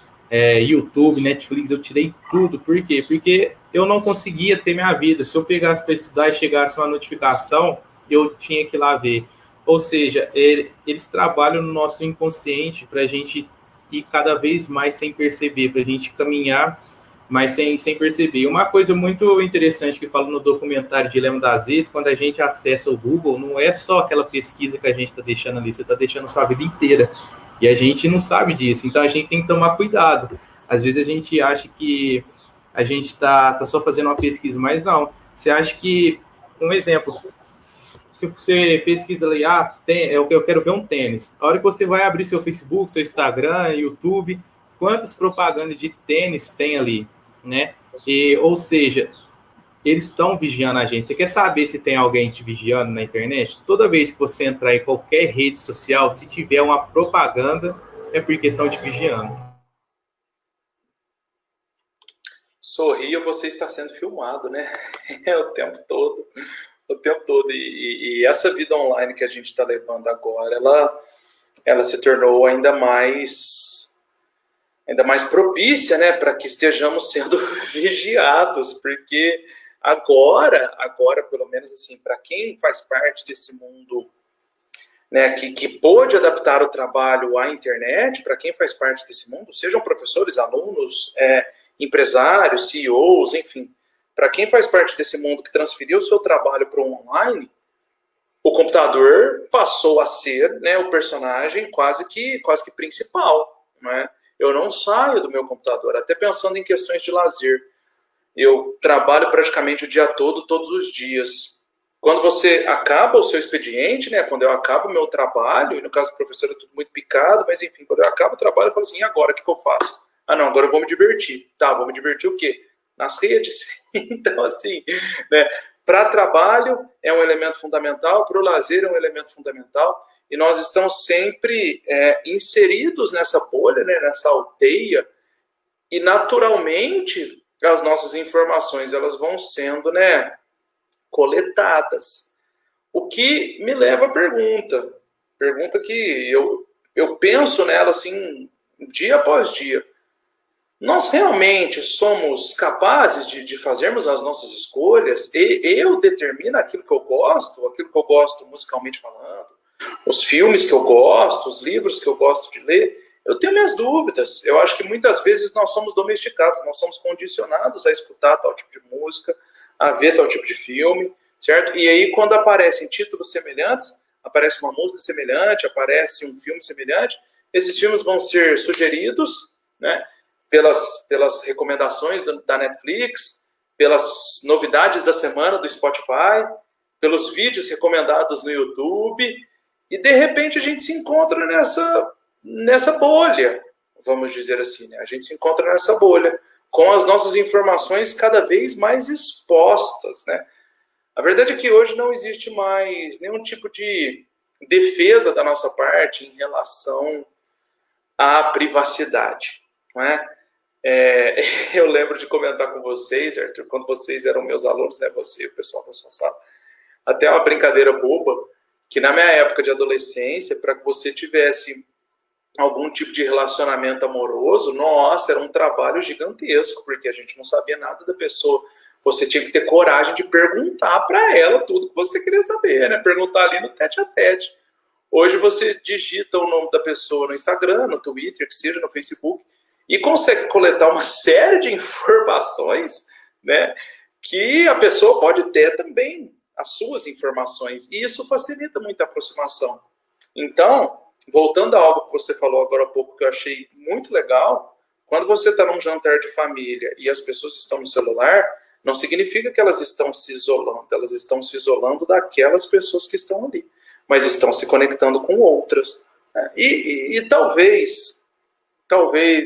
YouTube, Netflix, eu tirei tudo. Por quê? Porque eu não conseguia ter minha vida. Se eu pegasse para estudar e chegasse uma notificação, eu tinha que ir lá ver. Ou seja, eles trabalham no nosso inconsciente para a gente ir cada vez mais sem perceber, para a gente caminhar mais sem perceber. Uma coisa muito interessante que fala no documentário Dilema das Redes, quando a gente acessa o Google, não é só aquela pesquisa que a gente está deixando ali, você está deixando a sua vida inteira. E a gente não sabe disso, então a gente tem que tomar cuidado. Às vezes a gente acha que a gente está só fazendo uma pesquisa, mas não. Você acha que, um exemplo, se você pesquisa ali, eu quero ver um tênis. A hora que você vai abrir seu Facebook, seu Instagram, YouTube, quantas propagandas de tênis tem ali, né? Ou seja, eles estão vigiando a gente. Você quer saber se tem alguém te vigiando na internet? Toda vez que você entrar em qualquer rede social, se tiver uma propaganda, é porque estão te vigiando.
Sorria, você está sendo filmado, né? O tempo todo. O tempo todo. E essa vida online que a gente está levando agora, ela se tornou ainda mais propícia, né, para que estejamos sendo vigiados, porque Agora, pelo menos assim, para quem faz parte desse mundo, né, que pôde adaptar o trabalho à internet, para quem faz parte desse mundo, sejam professores, alunos, empresários, CEOs, enfim, para quem faz parte desse mundo que transferiu o seu trabalho para o online, o computador passou a ser, né, o personagem quase que principal, né? Eu não saio do meu computador, até pensando em questões de lazer. Eu trabalho praticamente o dia todo, todos os dias. Quando você acaba o seu expediente, né, quando eu acabo o meu trabalho, e no caso do professor é tudo muito picado, mas enfim, quando eu acabo o trabalho, eu falo assim, e agora, o que eu faço? Ah, não, agora eu vou me divertir. Tá, vou me divertir o quê? Nas redes. Então, assim, né, para trabalho é um elemento fundamental, para o lazer é um elemento fundamental, e nós estamos sempre inseridos nessa bolha, né, nessa aldeia, e naturalmente as nossas informações elas vão sendo, né, coletadas. O que me leva à pergunta que eu penso nela assim, dia após dia. Nós realmente somos capazes de fazermos as nossas escolhas? Eu determino aquilo que eu gosto musicalmente falando, os filmes que eu gosto, os livros que eu gosto de ler. Eu tenho minhas dúvidas. Eu acho que muitas vezes nós somos domesticados, nós somos condicionados a escutar tal tipo de música, a ver tal tipo de filme, certo? E aí, quando aparecem títulos semelhantes, aparece uma música semelhante, aparece um filme semelhante, esses filmes vão ser sugeridos, né, pelas recomendações da Netflix, pelas novidades da semana do Spotify, pelos vídeos recomendados no YouTube, e de repente a gente se encontra nessa bolha, vamos dizer assim, né? A gente se encontra nessa bolha, com as nossas informações cada vez mais expostas, né? A verdade é que hoje não existe mais nenhum tipo de defesa da nossa parte em relação à privacidade, não é? Eu lembro de comentar com vocês, Arthur, quando vocês eram meus alunos, né, você e o pessoal da sua sala, até uma brincadeira boba, que na minha época de adolescência, para que você tivesse algum tipo de relacionamento amoroso, nossa, era um trabalho gigantesco, porque a gente não sabia nada da pessoa. Você tinha que ter coragem de perguntar para ela tudo que você queria saber, né? Perguntar ali no tete-a-tete. Hoje você digita o nome da pessoa no Instagram, no Twitter, que seja no Facebook, e consegue coletar uma série de informações, né, que a pessoa pode ter também as suas informações, e isso facilita muito a aproximação. Então, voltando a algo que você falou agora há pouco, que eu achei muito legal, quando você está num jantar de família e as pessoas estão no celular, não significa que elas estão se isolando, elas estão se isolando daquelas pessoas que estão ali, mas estão se conectando com outras. E talvez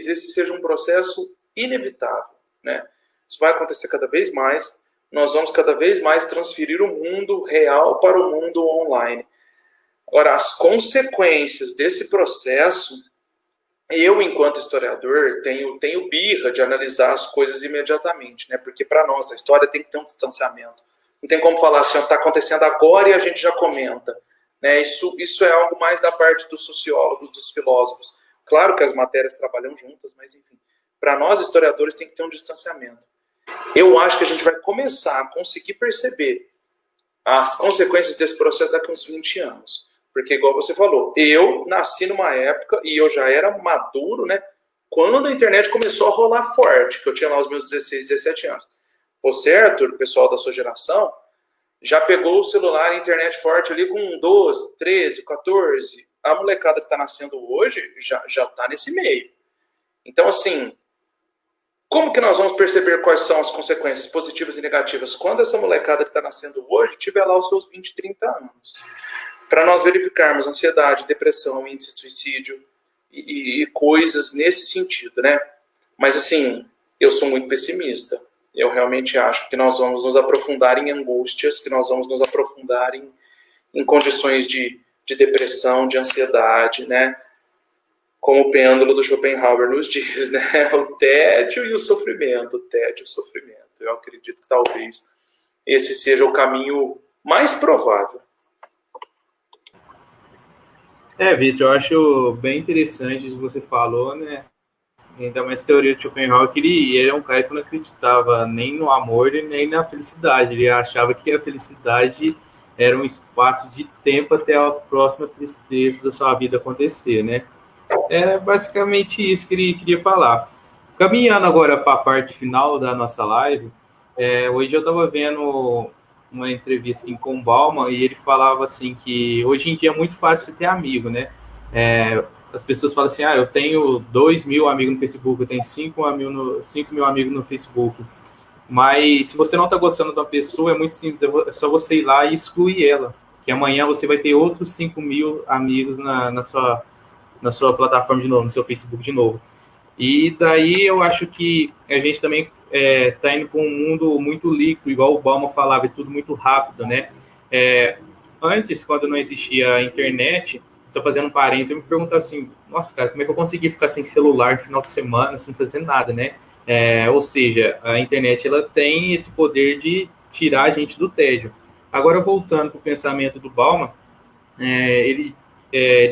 esse seja um processo inevitável, né? Isso vai acontecer cada vez mais, nós vamos cada vez mais transferir o mundo real para o mundo online. Agora, as consequências desse processo, eu, enquanto historiador, tenho birra de analisar as coisas imediatamente, né? Porque para nós, a história tem que ter um distanciamento. Não tem como falar assim, está acontecendo agora e a gente já comenta, né? Isso é algo mais da parte dos sociólogos, dos filósofos. Claro que as matérias trabalham juntas, mas enfim, para nós historiadores tem que ter um distanciamento. Eu acho que a gente vai começar a conseguir perceber as consequências desse processo daqui a uns 20 anos. Porque, igual você falou, eu nasci numa época e eu já era maduro, né? Quando a internet começou a rolar forte, que eu tinha lá os meus 16, 17 anos. Você, Arthur, o pessoal da sua geração, já pegou o celular e a internet forte ali com 12, 13, 14. A molecada que está nascendo hoje já está nesse meio. Então, assim, como que nós vamos perceber quais são as consequências positivas e negativas quando essa molecada que está nascendo hoje tiver lá os seus 20, 30 anos? Para nós verificarmos ansiedade, depressão, índice de suicídio e coisas nesse sentido, né? Mas, assim, eu sou muito pessimista. Eu realmente acho que nós vamos nos aprofundar em angústias, que nós vamos nos aprofundar em condições de depressão, de ansiedade, né? Como o pêndulo do Schopenhauer nos diz, né? O tédio e o sofrimento, o tédio e o sofrimento. Eu acredito que talvez esse seja o caminho mais provável.
Vitor, eu acho bem interessante isso que você falou, né? ainda mais teoria de Schopenhauer, que ele é um cara que não acreditava nem no amor nem na felicidade. Ele achava que a felicidade era um espaço de tempo até a próxima tristeza da sua vida acontecer, né? É basicamente isso que ele queria falar. Caminhando agora para a parte final da nossa live, hoje eu estava vendo uma entrevista assim, com o Bauman e ele falava assim que hoje em dia é muito fácil você ter amigo, né? As pessoas falam assim, eu tenho 2.000 amigos no Facebook, eu tenho 5 mil amigos no Facebook. Mas se você não está gostando de uma pessoa, é muito simples, é só você ir lá e excluir ela. Que amanhã você vai ter outros 5.000 amigos na sua plataforma de novo, no seu Facebook de novo. E daí eu acho que a gente também está indo para um mundo muito líquido, igual o Bauman falava, é tudo muito rápido, né? Antes, quando não existia a internet, só fazendo um parênteses, eu me perguntava assim, nossa, cara, como é que eu consegui ficar sem celular no final de semana, sem fazer nada, né? Ou seja, a internet ela tem esse poder de tirar a gente do tédio. Agora, voltando para o pensamento do Bauman, ele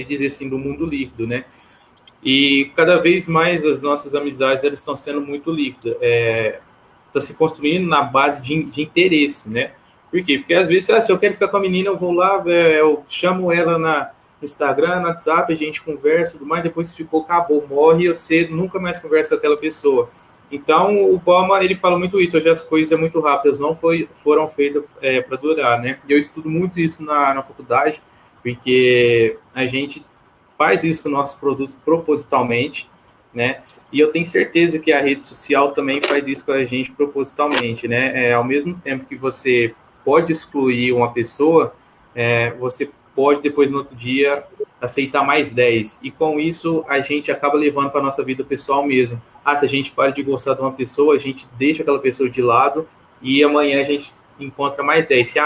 diz assim, do mundo líquido, né? E cada vez mais as nossas amizades elas estão sendo muito líquidas. Está se construindo na base de interesse, né? Por quê? Porque às vezes, se eu quero ficar com a menina, eu vou lá, eu chamo ela no Instagram, no WhatsApp, a gente conversa, tudo mais, depois que ficou, acabou, morre, eu sei, nunca mais converso com aquela pessoa. Então, o Bauman, ele fala muito isso, hoje as coisas são muito rápidas, não foram feitas para durar, né? E eu estudo muito isso na faculdade, porque a gente faz isso com nossos produtos propositalmente, né? E eu tenho certeza que a rede social também faz isso com a gente propositalmente, né? Ao mesmo tempo que você pode excluir uma pessoa, você pode depois no outro dia aceitar mais 10. E com isso a gente acaba levando para a nossa vida pessoal mesmo. Se a gente para de gostar de uma pessoa, a gente deixa aquela pessoa de lado e amanhã a gente encontra mais 10. Se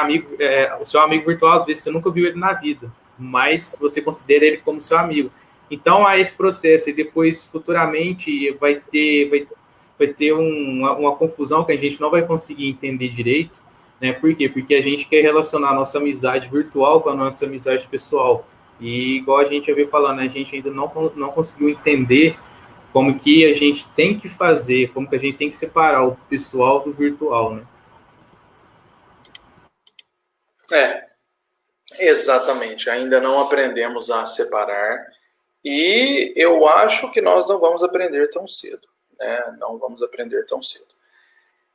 o seu amigo virtual, às vezes você nunca viu ele na vida, mas você considera ele como seu amigo. Então, há esse processo, e depois, futuramente, vai ter uma confusão que a gente não vai conseguir entender direito, né? Por quê? Porque a gente quer relacionar a nossa amizade virtual com a nossa amizade pessoal. E, igual a gente já veio falando, a gente ainda não conseguiu entender como que a gente tem que fazer, como que a gente tem que separar o pessoal do virtual, né?
Exatamente. Ainda não aprendemos a separar. E eu acho que nós não vamos aprender tão cedo, né? Não vamos aprender tão cedo.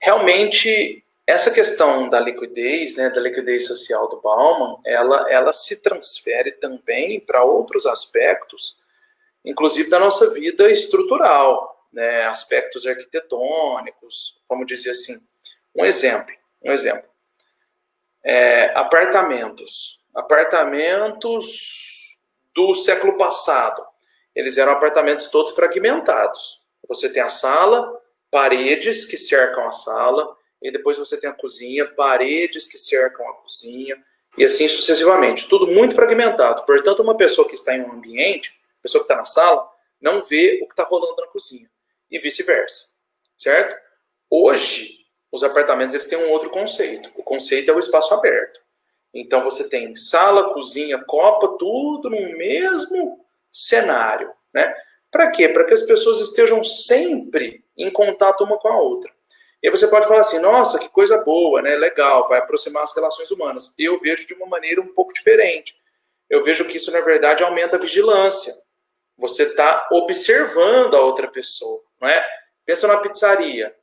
Realmente, essa questão da liquidez, né, da liquidez social do Bauman, ela se transfere também para outros aspectos, inclusive da nossa vida estrutural, né, aspectos arquitetônicos, como dizer assim. Um exemplo. Apartamentos do século passado. Eles eram apartamentos todos fragmentados. Você tem a sala, paredes que cercam a sala, e depois você tem a cozinha, paredes que cercam a cozinha, e assim sucessivamente. Tudo muito fragmentado. Portanto, uma pessoa que está em um ambiente, a pessoa que está na sala, não vê o que está rolando na cozinha. E vice-versa. Certo? Hoje, os apartamentos eles têm um outro conceito. O conceito é o espaço aberto. Então você tem sala, cozinha, copa, tudo no mesmo cenário, né? Para quê? Para que as pessoas estejam sempre em contato uma com a outra. E aí você pode falar assim, nossa, que coisa boa, né? Legal, vai aproximar as relações humanas. Eu vejo de uma maneira um pouco diferente. Eu vejo que isso, na verdade, aumenta a vigilância. Você está observando a outra pessoa, não é? Pensa na pizzaria.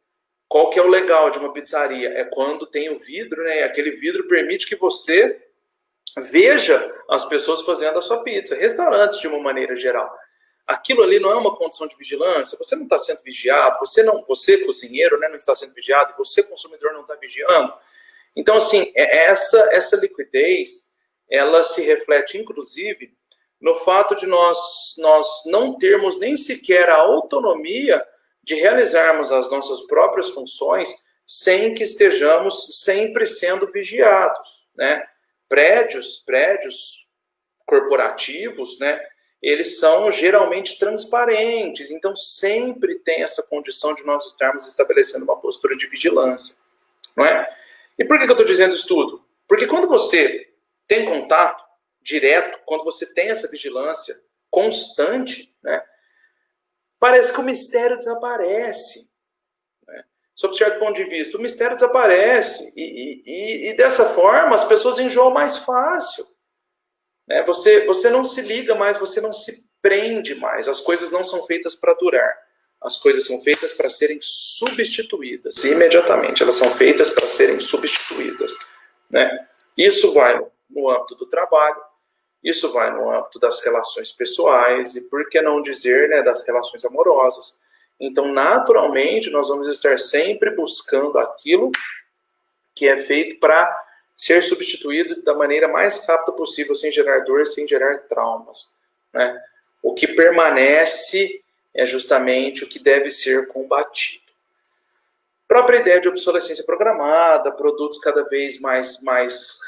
Qual que é o legal de uma pizzaria? É quando tem o vidro, né? Aquele vidro permite que você veja as pessoas fazendo a sua pizza. Restaurantes, de uma maneira geral. Aquilo ali não é uma condição de vigilância. Você não está sendo vigiado. Você cozinheiro, né, não está sendo vigiado. Você, consumidor, não está vigiando. Então, assim, essa liquidez, ela se reflete, inclusive, no fato de nós não termos nem sequer a autonomia de realizarmos as nossas próprias funções sem que estejamos sempre sendo vigiados, né? Prédios corporativos, né? Eles são geralmente transparentes, então sempre tem essa condição de nós estarmos estabelecendo uma postura de vigilância, não é? E por que eu estou dizendo isso tudo? Porque quando você tem contato direto, quando você tem essa vigilância constante, né? parece que o mistério desaparece. Né? Sob certo ponto de vista, o mistério desaparece. E dessa forma, as pessoas enjoam mais fácil. Né? Você não se liga mais, você não se prende mais. As coisas não são feitas para durar. As coisas são feitas para serem substituídas. Imediatamente, elas são feitas para serem substituídas. Né? Isso vai no âmbito do trabalho, isso vai no âmbito das relações pessoais e, por que não dizer, né, das relações amorosas. Então, naturalmente, nós vamos estar sempre buscando aquilo que é feito para ser substituído da maneira mais rápida possível, sem gerar dor, sem gerar traumas. Né? O que permanece é justamente o que deve ser combatido. Própria ideia de obsolescência programada, produtos cada vez mais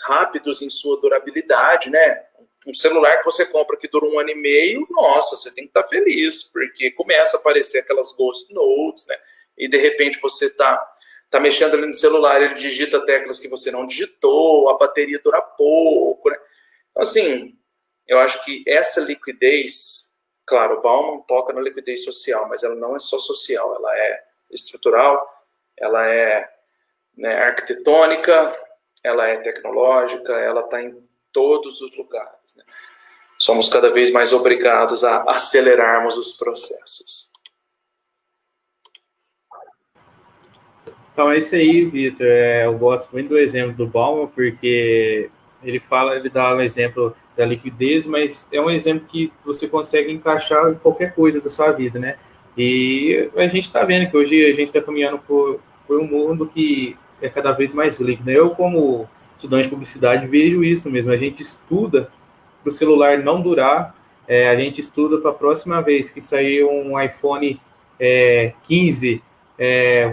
rápidos em sua durabilidade, né? Um celular que você compra que dura 1 ano e meio, nossa, você tem que estar feliz, porque começa a aparecer aquelas ghost notes, né? E de repente você tá mexendo ali no celular, ele digita teclas que você não digitou, a bateria dura pouco, né? Então, assim, eu acho que essa liquidez, claro, o Bauman toca na liquidez social, mas ela não é só social, ela é estrutural, ela é, né, arquitetônica, ela é tecnológica, ela está em todos os lugares. Né? Somos cada vez mais obrigados a acelerarmos os processos.
Então é isso aí, Vitor. Eu gosto muito do exemplo do Bauman, porque ele dá um exemplo da liquidez, mas é um exemplo que você consegue encaixar em qualquer coisa da sua vida, né? E a gente está vendo que hoje a gente está caminhando por um mundo que é cada vez mais líquido. Eu, como estudante de publicidade, vejo isso mesmo. A gente estuda para o celular não durar, a gente estuda para a próxima vez que sair um iPhone 15,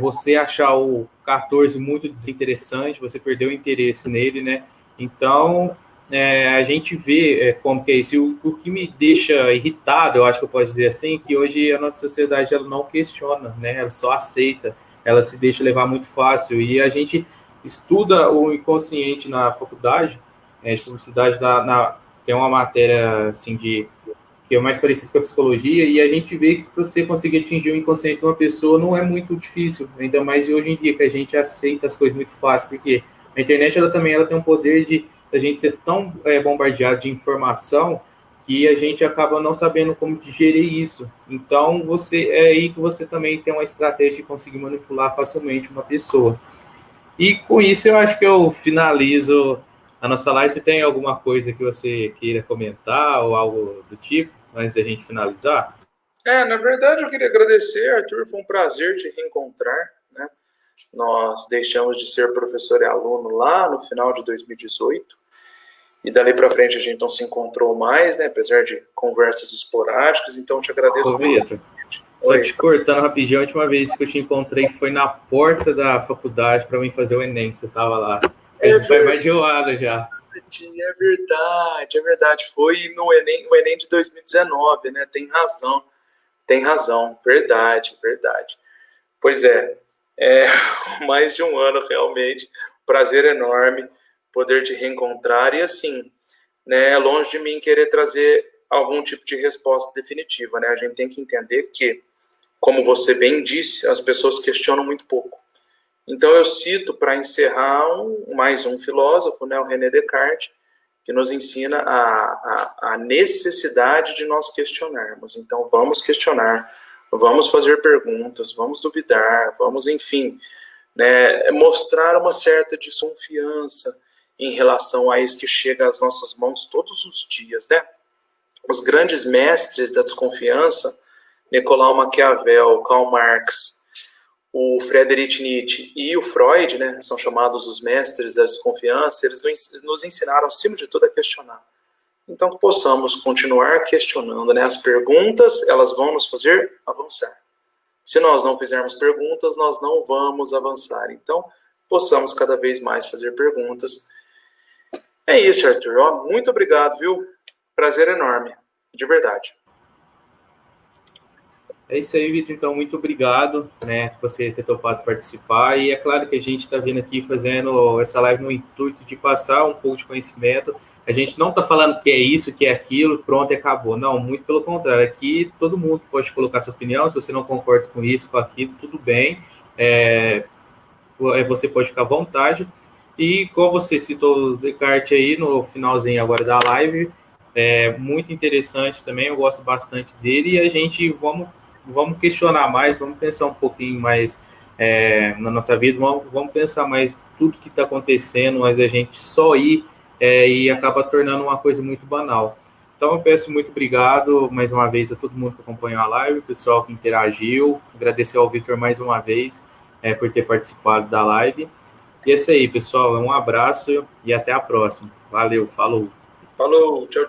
você achar o 14 muito desinteressante, você perdeu o interesse nele, né? Então, a gente vê como que é isso. E o que me deixa irritado, eu acho que eu posso dizer assim, que hoje a nossa sociedade ela não questiona, né? Ela só aceita, ela se deixa levar muito fácil. E a gente estuda o inconsciente na faculdade, de publicidade, tem uma matéria assim que é mais parecido com a psicologia, e a gente vê que você conseguir atingir o inconsciente de uma pessoa não é muito difícil, ainda mais hoje em dia, que a gente aceita as coisas muito fácil, porque a internet ela tem um poder de a gente ser tão bombardeado de informação que a gente acaba não sabendo como digerir isso. Então, é aí que você também tem uma estratégia de conseguir manipular facilmente uma pessoa. E com isso eu acho que eu finalizo a nossa live. Você tem alguma coisa que você queira comentar ou algo do tipo, antes da gente finalizar?
Na verdade eu queria agradecer, Arthur, foi um prazer te reencontrar, né? Nós deixamos de ser professor e aluno lá no final de 2018, e dali para frente a gente não se encontrou mais, né? Apesar de conversas esporádicas, então eu te agradeço.
Ô, Vitor, só te cortando rapidinho, a última vez que eu te encontrei foi na porta da faculdade para mim fazer o Enem, que você estava lá. Isso foi mais de oada já.
É verdade. Foi no Enem de 2019, né? Tem razão, verdade. Pois mais de um ano realmente, prazer enorme poder te reencontrar e assim, né, longe de mim querer trazer algum tipo de resposta definitiva, né? A gente tem que entender que, como você bem disse, as pessoas questionam muito pouco. Então eu cito para encerrar mais um filósofo, né, o René Descartes, que nos ensina a necessidade de nós questionarmos. Então vamos questionar, vamos fazer perguntas, vamos duvidar, vamos, enfim, né, mostrar uma certa desconfiança em relação a isso que chega às nossas mãos todos os dias, né? Os grandes mestres da desconfiança, Nicolau Maquiavel, Karl Marx, o Friedrich Nietzsche e o Freud, né, são chamados os mestres da desconfiança, eles nos ensinaram, acima de tudo, a questionar. Então, que possamos continuar questionando, né? As perguntas, elas vão nos fazer avançar. Se nós não fizermos perguntas, nós não vamos avançar. Então, possamos cada vez mais fazer perguntas. É isso, Arthur. Muito obrigado, viu? Prazer enorme, de verdade.
É isso aí, Vitor. Então, muito obrigado, né, por você ter topado participar. E é claro que a gente está vindo aqui fazendo essa live no intuito de passar um pouco de conhecimento. A gente não está falando que é isso, que é aquilo, pronto e acabou. Não, muito pelo contrário. Aqui todo mundo pode colocar sua opinião. Se você não concorda com isso, com aquilo, tudo bem. Você pode ficar à vontade. E como você citou o Descartes aí no finalzinho agora da live, é muito interessante também, eu gosto bastante dele, e a gente vamos questionar mais, vamos pensar um pouquinho mais na nossa vida, vamos pensar mais tudo que está acontecendo, mas a gente só ir e acaba tornando uma coisa muito banal. Então eu peço muito obrigado mais uma vez a todo mundo que acompanhou a live, o pessoal que interagiu, agradecer ao Victor mais uma vez por ter participado da live. E é isso aí, pessoal. Um abraço e até a próxima. Valeu, falou.
Falou, tchau.